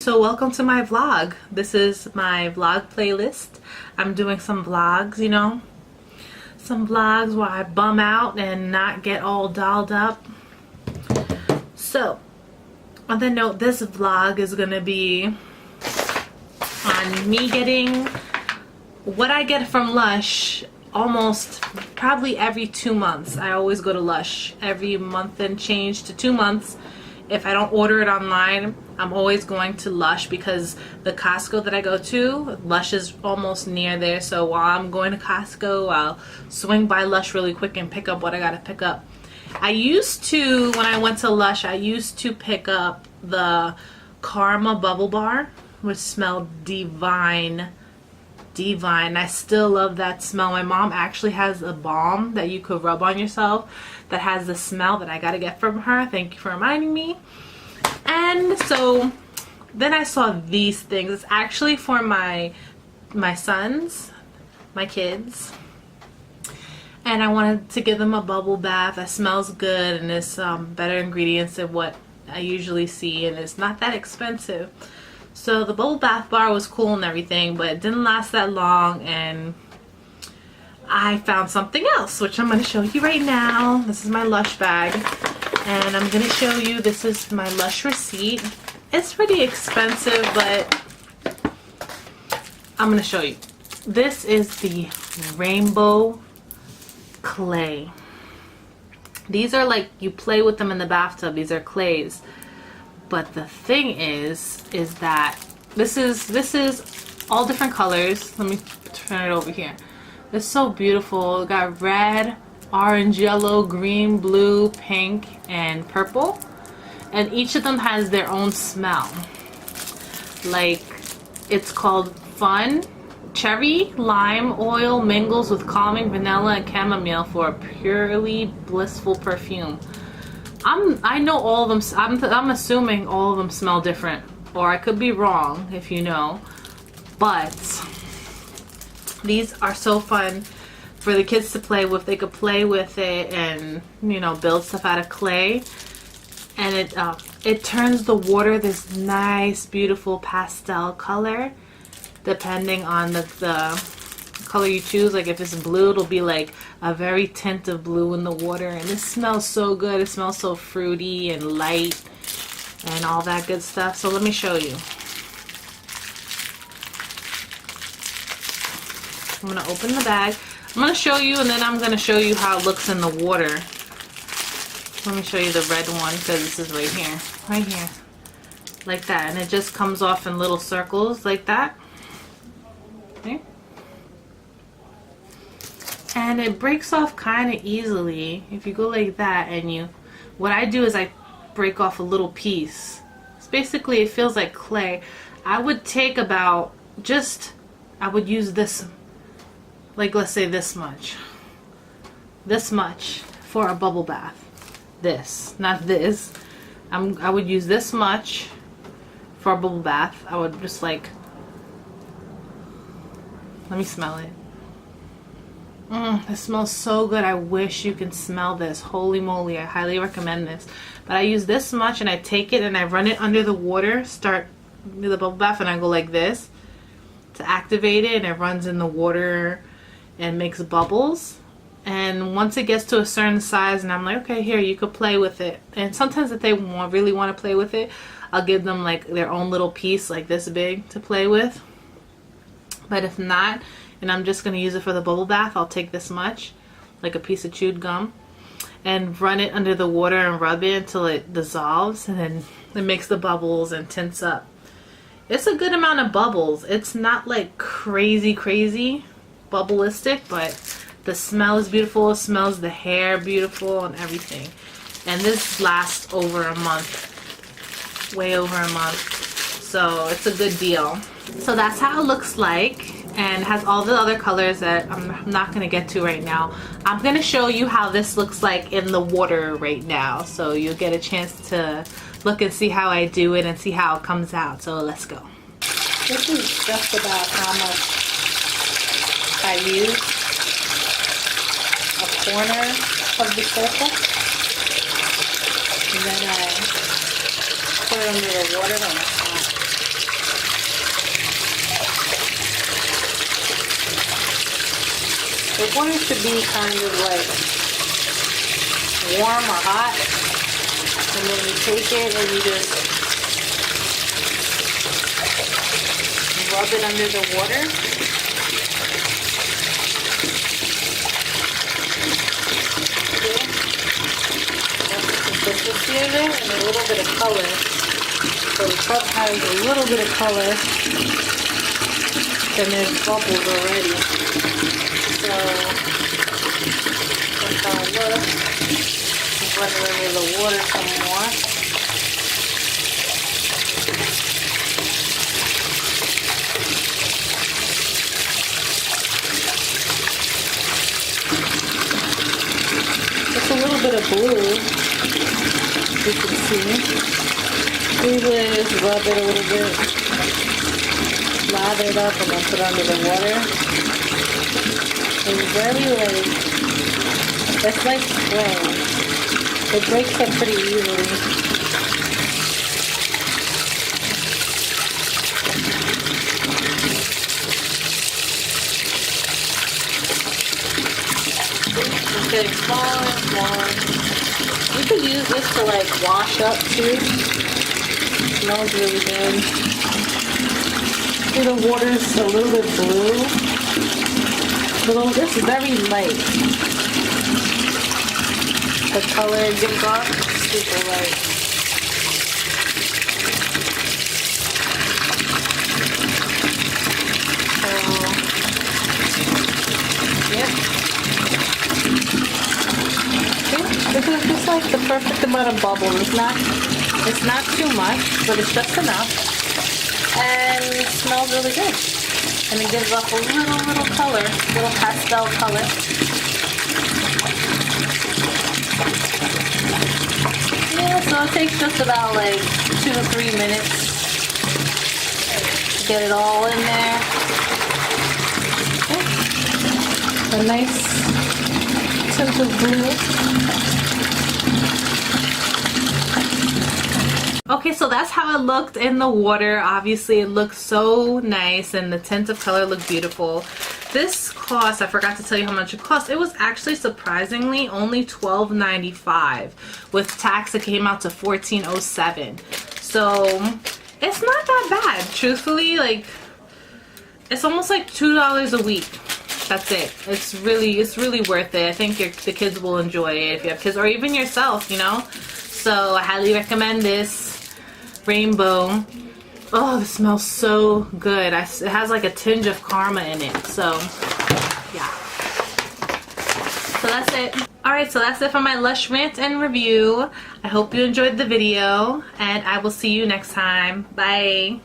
So welcome to my vlog. This is my vlog playlist. I'm doing some vlogs, you know, some vlogs where I bum out and not get all dolled up. So on the note, this vlog is gonna be on me getting what I get from Lush almost probably every 2 months. I always go to Lush every month and change to 2 months. If I don't order it online, I'm always going to Lush because the Costco that I go to, Lush is almost near there. So while I'm going to Costco, I'll swing by Lush really quick and pick up what I gotta pick up. I used to, when I went to Lush, I used to pick up the Karma Bubble Bar, which smelled divine. I still love that smell. My mom actually has a balm that you could rub on yourself that has the smell that I gotta get from her. Thank you for reminding me. And so then I saw these things. It's actually for my sons, my kids, and I wanted to give them a bubble bath that smells good and is better ingredients than what I usually see, and it's not that expensive. So the bubble bath bar was cool and everything, but it didn't last that long, and I found something else, which I'm going to show you right now. This is my Lush bag, and I'm going to show you, this is my Lush receipt. It's pretty expensive, but I'm going to show you. This is the rainbow clay. These are like, you play with them in the bathtub. These are clays. But the thing is that this is all different colors. Let me turn it over here. It's so beautiful. It got red, orange, yellow, green, blue, pink, and purple. And each of them has their own smell. Like, it's called Fun. Cherry lime oil mingles with calming vanilla and chamomile for a purely blissful perfume. I know all of them. I'm assuming all of them smell different, or I could be wrong if you know. But these are so fun for the kids to play with. They could play with it and, you know, build stuff out of clay, and it turns the water this nice, beautiful pastel color, depending on the color you choose. Like if it's blue, it'll be like a very tint of blue in the water, and it smells so good. It smells so fruity and light and all that good stuff. So let me show you. I'm gonna open the bag. I'm gonna show you, and then I'm gonna show you how it looks in the water. Let me show you the red one, because this is right here, like that, and it just comes off in little circles like that. Okay. And it breaks off kind of easily if you go like that. And what I do is I break off a little piece. It's basically, it feels like clay. I would take about I would use this, like let's say this much for a bubble bath. This, not this. I would use this much for a bubble bath. I would just like, let me smell it. It smells so good. I wish you can smell this. Holy moly, I highly recommend this. But I use this much, and I take it and I run it under the water, start the bubble bath, and I go like this to activate it, and it runs in the water and makes bubbles. And once it gets to a certain size, and I'm like, okay, here, you could play with it. And sometimes if they really want to play with it, I'll give them like their own little piece like this big to play with. But if not, and I'm just going to use it for the bubble bath, I'll take this much, like a piece of chewed gum, and run it under the water and rub it until it dissolves, and then it makes the bubbles and tints up. It's a good amount of bubbles. It's not like crazy bubbleistic, but the smell is beautiful. It smells the hair beautiful and everything. And this lasts over a month, way over a month. So it's a good deal. So that's how it looks like, and has all the other colors that I'm not going to get to right now. I'm going to show you how this looks like in the water right now, so you'll get a chance to look and see how I do it and see how it comes out. So let's go. This is just about how much I use. A corner of the circle, and then I put it under the water on the top. water should be kind of like warm or hot. And then you take it and you just rub it under the water. Okay. That's the consistency of it, and a little bit of color. So the cup has a little bit of color, then there's bubbles already. So that's how it looks. Just run it under the water some more. Just a little bit of blue, you can see. Usually I just rub it a little bit, lather it up, and then put it under the water. It's very like, it's like spray. It breaks up pretty easily. It's getting smaller and smaller. You could use this to like wash up too. Smells really good. See, the water's a little bit blue. This is very light. The color it gives off is super light. So, yep. See, this is just like the perfect amount of bubbles. It's not too much, but it's just enough, and it smells really good, and it gives off a little color, little pastel color. Yeah, so it takes just about like 2 to 3 minutes to get it all in there. Okay. A nice tint of blue. Okay, so that's how it looked in the water. Obviously, it looked so nice, and the tint of color looked beautiful. This cost, I forgot to tell you how much it cost. It was actually surprisingly only $12.95. With tax, it came out to $14.07. So, it's not that bad. Truthfully, like, it's almost like $2 a week. That's it. It's really worth it. I think the kids will enjoy it if you have kids, or even yourself, you know? So, I highly recommend this. Rainbow. Oh, it smells so good. It has like a tinge of karma in it. So, yeah. So that's it. Alright, so that's it for my Lush rant and review. I hope you enjoyed the video, and I will see you next time. Bye.